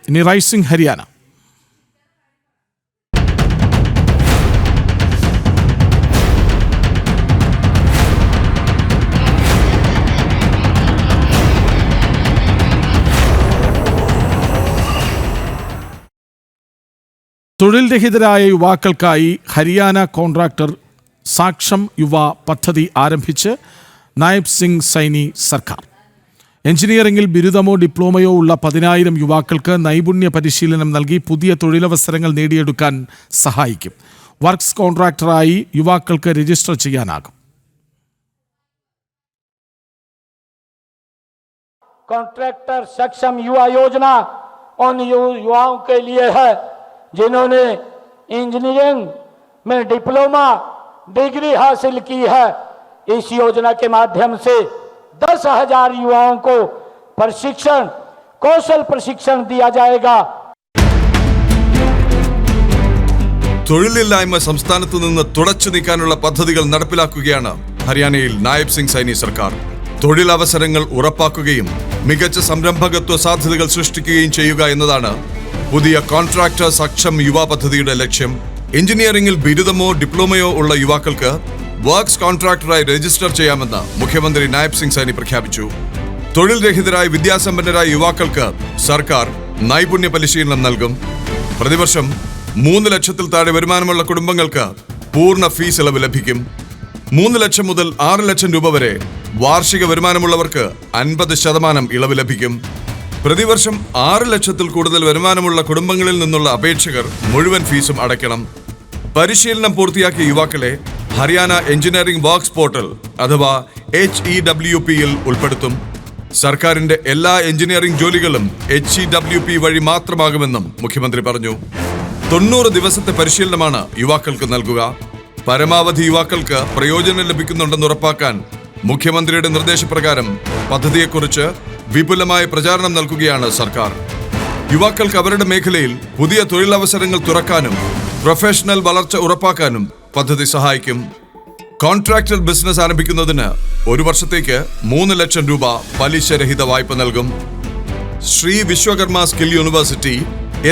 ഇനി റൈസിംഗ് ഹരിയാന. തൊഴിൽ രഹിതരായ യുവാക്കൾക്കായി ഹരിയാന കോൺട്രാക്ടർ സാക്ഷം യുവ പദ്ധതി ആരംഭിച്ച് നായബ് സിംഗ് സൈനി സർക്കാർ. എഞ്ചിനീയറിംഗിൽ ബിരുദമോ ഡിപ്ലോമയോ ഉള്ള 10,000 യുവാക്കൾക്ക് നൈപുണ്യ പരിശീലനം നൽകി പുതിയ തൊഴിലവസരങ്ങൾ നേടിയെടുക്കാൻ സഹായിക്കും. വർക്ക്സ് കോൺട്രാക്ടറായി യുവാക്കൾക്ക് രജിസ്റ്റർ ചെയ്യാനാകും. कॉन्ट्रैक्टर सक्षम युवा योजना उन युवाओं के लिए है जिन्होंने इंजीनियरिंग में डिप्लोमा डिग्री हासिल की है. इस योजना के माध्यम से 10,000 युवाओं को प्रशिक्षण, कौशल प्रशिक्षण दिया जाएगा. തൊഴിലില്ലായ്മ സംസ്ഥാനത്ത് നിന്ന് തുടച്ചു നീക്കാനുള്ള പദ്ധതികൾ നടപ്പിലാക്കുകയാണ് ഹരിയാനയിൽ നായബ് സിംഗ് സൈനി സർക്കാർ. തൊഴിലവസരങ്ങൾ ഉറപ്പാക്കുകയും മികച്ച സംരംഭകത്വ സാധ്യതകൾ സൃഷ്ടിക്കുകയും ചെയ്യുക എന്നതാണ് പുതിയ കോൺട്രാക്ടർ സക്ഷം യുവ പദ്ധതിയുടെ ലക്ഷ്യം. എഞ്ചിനീയറിംഗിൽ ബിരുദമോ ഡിപ്ലോമയോ ഉള്ള യുവാക്കൾക്ക് വർക്ക്സ് കോൺട്രാക്ടറായി രജിസ്റ്റർ ചെയ്യാമെന്ന് മുഖ്യമന്ത്രി നായബ് സിംഗ് സൈനി പ്രഖ്യാപിച്ചു. തൊഴിൽ രഹിതരായ വിദ്യാസമ്പന്നരായ യുവാക്കൾക്ക് സർക്കാർ നൈപുണ്യ പരിശീലനം നൽകും. പ്രതിവർഷം 3 ലക്ഷത്തിൽ താഴെ വരുമാനമുള്ള കുടുംബങ്ങൾക്ക് പൂർണ്ണ ഫീസ് ഇളവ് ലഭിക്കും. 3 ലക്ഷം മുതൽ 6 ലക്ഷം രൂപ വരെ വാർഷിക വരുമാനമുള്ളവർക്ക് 50% ഇളവ് ലഭിക്കും. പ്രതിവർഷം 6 ലക്ഷത്തിൽ കൂടുതൽ വരുമാനമുള്ള കുടുംബങ്ങളിൽ നിന്നുള്ള അപേക്ഷകർ മുഴുവൻ ഫീസും അടയ്ക്കണം. പരിശീലനം പൂർത്തിയാക്കിയ യുവാക്കളെ ഹരിയാന എഞ്ചിനീയറിംഗ് വർക്ക്സ് പോർട്ടൽ അഥവാ HEWP-യിൽ ഉൾപ്പെടുത്തും. സർക്കാരിന്റെ എല്ലാ എഞ്ചിനീയറിംഗ് ജോലികളും HEWP വഴി മാത്രമാകുമെന്നും മുഖ്യമന്ത്രി പറഞ്ഞു. 90 ദിവസത്തെ പരിശീലനമാണ് യുവാക്കൾക്ക് നൽകുക. പരമാവധി യുവാക്കൾക്ക് പ്രയോജനം ലഭിക്കുന്നുണ്ടെന്ന് ഉറപ്പാക്കാൻ മുഖ്യമന്ത്രിയുടെ നിർദ്ദേശപ്രകാരം പദ്ധതിയെക്കുറിച്ച് വിപുലമായ പ്രചാരണം നൽകുകയാണ് സർക്കാർ. യുവാക്കൾക്ക് അവരുടെ മേഖലയിൽ പുതിയ തൊഴിലവസരങ്ങൾ തുറക്കാനും പ്രൊഫഷണൽ വളർച്ച ഉറപ്പാക്കാനും പദ്ധതി സഹായിക്കും. കോൺട്രാക്ടർ ബിസിനസ് ആരംഭിക്കുന്നതിന് 1 വർഷത്തേക്ക് 3 ലക്ഷം രൂപ പലിശരഹിത വായ്പ നൽകും. Shri Vishwakarma skill university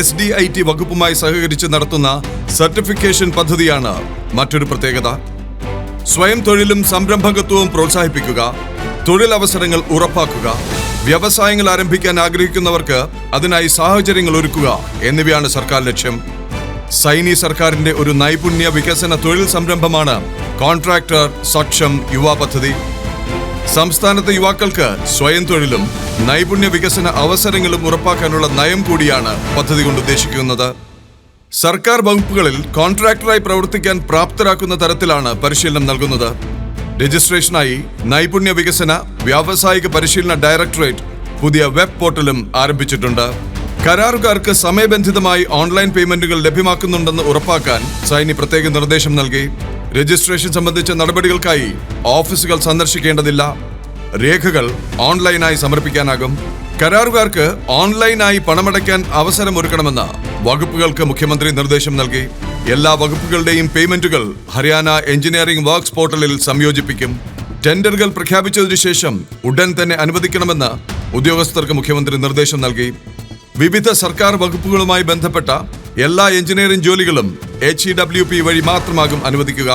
SDIT വകുപ്പുമായി സഹകരിച്ച് നടത്തുന്ന സർട്ടിഫിക്കേഷൻ പദ്ധതിയാണ് മറ്റൊരു പ്രത്യേകത. സ്വയം തൊഴിലും സംരംഭകത്വവും പ്രോത്സാഹിപ്പിക്കുക, തൊഴിലവസരങ്ങൾ ഉറപ്പാക്കുക, വ്യവസായങ്ങൾ ആരംഭിക്കാൻ ആഗ്രഹിക്കുന്നവർക്ക് അതിനായി സാഹചര്യങ്ങൾ ഒരുക്കുക എന്നിവയാണ് സർക്കാർ ലക്ഷ്യം. സൈനി സർക്കാരിന്റെ ഒരു നൈപുണ്യ വികസന തൊഴിൽ സംരംഭമാണ് കോൺട്രാക്ടർ സക്ഷം യുവ പദ്ധതി. സംസ്ഥാനത്തെ യുവാക്കൾക്ക് സ്വയം തൊഴിലും നൈപുണ്യ വികസന അവസരങ്ങളും ഉറപ്പാക്കാനുള്ള നയം കൂടിയാണ് പദ്ധതി കൊണ്ട് ഉദ്ദേശിക്കുന്നത്. സർക്കാർ വകുപ്പുകളിൽ കോൺട്രാക്ടറായി പ്രവർത്തിക്കാൻ പ്രാപ്തരാക്കുന്ന തരത്തിലാണ് പരിശീലനം നൽകുന്നത്. രജിസ്ട്രേഷനായി നൈപുണ്യ വികസന വ്യാവസായിക പരിശീലന ഡയറക്ടറേറ്റ് പുതിയ വെബ് പോർട്ടലും ആരംഭിച്ചിട്ടുണ്ട്. കരാറുകാർക്ക് സമയബന്ധിതമായി ഓൺലൈൻ പേയ്മെന്റുകൾ ലഭ്യമാക്കുന്നുണ്ടെന്ന് ഉറപ്പാക്കാൻ സൈനി പ്രത്യേക നിർദ്ദേശം നൽകി. രജിസ്ട്രേഷൻ സംബന്ധിച്ച നടപടികൾക്കായി ഓഫീസുകൾ സന്ദർശിക്കേണ്ടതില്ല. രേഖകൾ ഓൺലൈനായി സമർപ്പിക്കാനാകും. കരാറുകാർക്ക് ഓൺലൈനായി പണമടയ്ക്കാൻ അവസരമൊരുക്കണമെന്ന് വകുപ്പുകൾക്ക് മുഖ്യമന്ത്രി നിർദ്ദേശം നൽകി. എല്ലാ വകുപ്പുകളുടെയും പേയ്മെന്റുകൾ ഹരിയാന എഞ്ചിനീയറിംഗ് വർക്ക്സ് പോർട്ടലിൽ സംയോജിപ്പിക്കും. ടെൻഡറുകൾ പ്രഖ്യാപിച്ചതിനു ശേഷം ഉടൻ തന്നെ അനുവദിക്കണമെന്ന് ഉദ്യോഗസ്ഥർക്ക് മുഖ്യമന്ത്രി നിർദ്ദേശം നൽകി. വിവിധ സർക്കാർ വകുപ്പുകളുമായി ബന്ധപ്പെട്ട എല്ലാ എഞ്ചിനീയറിംഗ് ജോലികളും HEWP വഴി മാത്രമാകും അനുവദിക്കുക.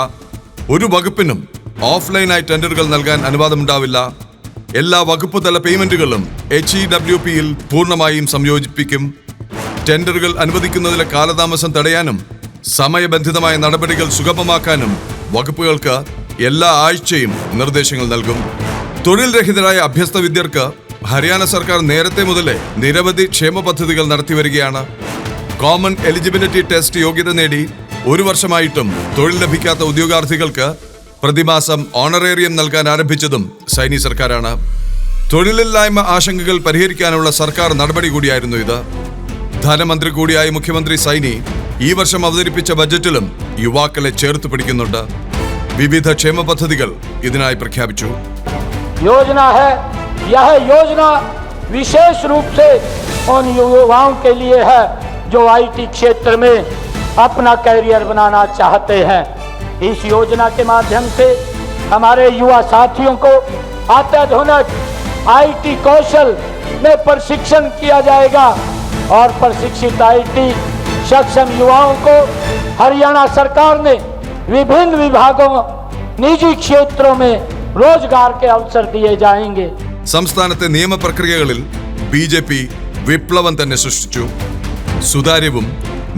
ഒരു വകുപ്പിനും ഓഫ്ലൈനായി ടെൻഡറുകൾ നൽകാൻ അനുവാദമുണ്ടാവില്ല. എല്ലാ വകുപ്പ് തല പേയ്മെന്റുകളും HEWP-യിൽ പൂർണ്ണമായും സംയോജിപ്പിക്കും. ടെൻഡറുകൾ അനുവദിക്കുന്നതിലെ കാലതാമസം തടയാനും സമയബന്ധിതമായ നടപടികൾ സുഗമമാക്കാനും വകുപ്പുകൾക്ക് എല്ലാ ആഴ്ചയും നിർദ്ദേശങ്ങൾ നൽകും. തൊഴിൽ രഹിതരായ അഭ്യസ്ത വിദ്യർക്ക് ഹരിയാന സർക്കാർ നേരത്തെ മുതലേ നിരവധി ക്ഷേമ പദ്ധതികൾ നടത്തിവരികയാണ്. കോമൺ എലിജിബിലിറ്റി ടെസ്റ്റ് യോഗ്യത നേടി 1 വർഷമായിട്ടും തൊഴിൽ ലഭിക്കാത്ത ഉദ്യോഗാർത്ഥികൾക്ക് പ്രതിമാസം ഓണറേറിയം നൽകാൻ ആരംഭിച്ചതും സൈനി സർക്കാരാണ്. തൊഴിലില്ലായ്മ ആശങ്കകൾ പരിഹരിക്കാനുള്ള സർക്കാർ നടപടി കൂടിയായിരുന്നു ഇത്. ധനമന്ത്രി കൂടിയായ മുഖ്യമന്ത്രി സൈനി ഈ വർഷം അവതരിപ്പിച്ച ബജറ്റിലും യുവാക്കളെ ചേർത്ത് പിടിക്കുന്നുണ്ട്. വിവിധ ക്ഷേമ പദ്ധതികൾ ഇതിനായി പ്രഖ്യാപിച്ചു. यह योजना विशेष रूप से उन युवाओं के लिए है जो IT क्षेत्र में अपना करियर बनाना चाहते हैं. इस योजना के माध्यम से हमारे युवा साथियों को अत्याधुनिक IT कौशल में प्रशिक्षण किया जाएगा और प्रशिक्षित IT सक्षम युवाओं को हरियाणा सरकार ने विभिन्न विभागों निजी क्षेत्रों में रोजगार के अवसर दिए जाएंगे। സംസ്ഥാനത്തെ നിയമപ്രക്രിയകളിൽ BJP വിപ്ലവം തന്നെ സൃഷ്ടിച്ചു. സുതാര്യവും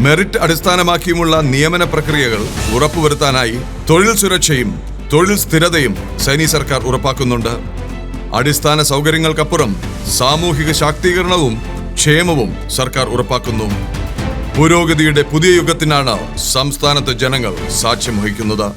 മെറിറ്റ് അടിസ്ഥാനമാക്കിയുമുള്ള നിയമന പ്രക്രിയകൾ ഉറപ്പുവരുത്താനായി തൊഴിൽ സുരക്ഷയും തൊഴിൽ സ്ഥിരതയും സൈനി സർക്കാർ ഉറപ്പാക്കുന്നുണ്ട്. അടിസ്ഥാന സൗകര്യങ്ങൾക്കപ്പുറം സാമൂഹിക ശാക്തീകരണവും ക്ഷേമവും സർക്കാർ ഉറപ്പാക്കുന്നു. പുരോഗതിയുടെ പുതിയ യുഗത്തിനാണ് സംസ്ഥാനത്തെ ജനങ്ങൾ സാക്ഷ്യം വഹിക്കുന്നത്.